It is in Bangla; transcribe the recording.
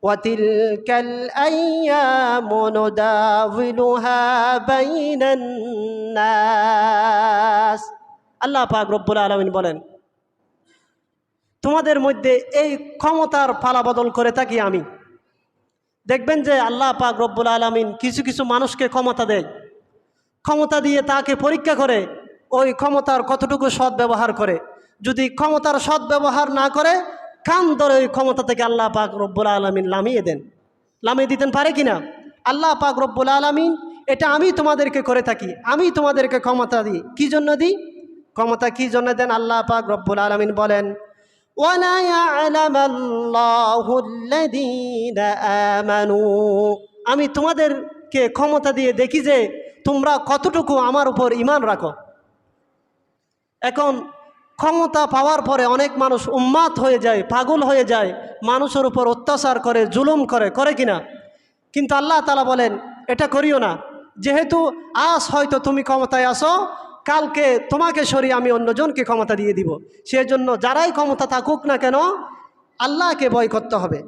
وتلك الأيام نداولها بين الناس। আল্লাহ পাক রব্বুল আলামিন বলেন, তোমাদের মধ্যে এই ক্ষমতার পালাবদল করে থাকি আমি। দেখবেন যে আল্লাহ পাক রব্বুল আলামিন কিছু কিছু মানুষকে ক্ষমতা দেয়, ক্ষমতা দিয়ে তাকে পরীক্ষা করে ওই ক্ষমতার কতটুকু সদ্ব্যবহার করে। যদি ক্ষমতার সদ্ব্যবহার না করে, কান ধরে ওই ক্ষমতা থেকে আল্লাহ পাক রব্বুল আলামিন নামিয়ে দেন। নামিয়ে দিতেন পারে কিনা? আল্লাহ পাক রব্বুল আলামিন এটা আমি তোমাদেরকে করে থাকি, আমি তোমাদেরকে ক্ষমতা দিই। কি জন্য দিই? ক্ষমতা কি জন্য দেন? আল্লাহ পাক রব্বুল আলামিন বলেন, ওয়ালায়ালামাল্লাহু আল্লাযীনা আমানু, আমি তোমাদেরকে ক্ষমতা দিয়ে দেখি যে তোমরা কতটুকু আমার উপর ঈমান রাখো। এখন ক্ষমতা পাওয়ার পরে অনেক মানুষ উন্মাদ হয়ে যায়, পাগল হয়ে যায়, মানুষের উপর অত্যাচার করে, জুলুম করে, করে কিনা? কিন্তু আল্লাহ তাআলা বলেন এটা করিও না। যেহেতু আজ হয়তো তুমি ক্ষমতায় আসো, কালকে তোমাকে সরিয়ে আমি অন্যজনকে ক্ষমতা দিয়ে দিব। সেজন্য যারাই ক্ষমতা থাকুক না কেন, আল্লাহকে ভয় করতে হবে।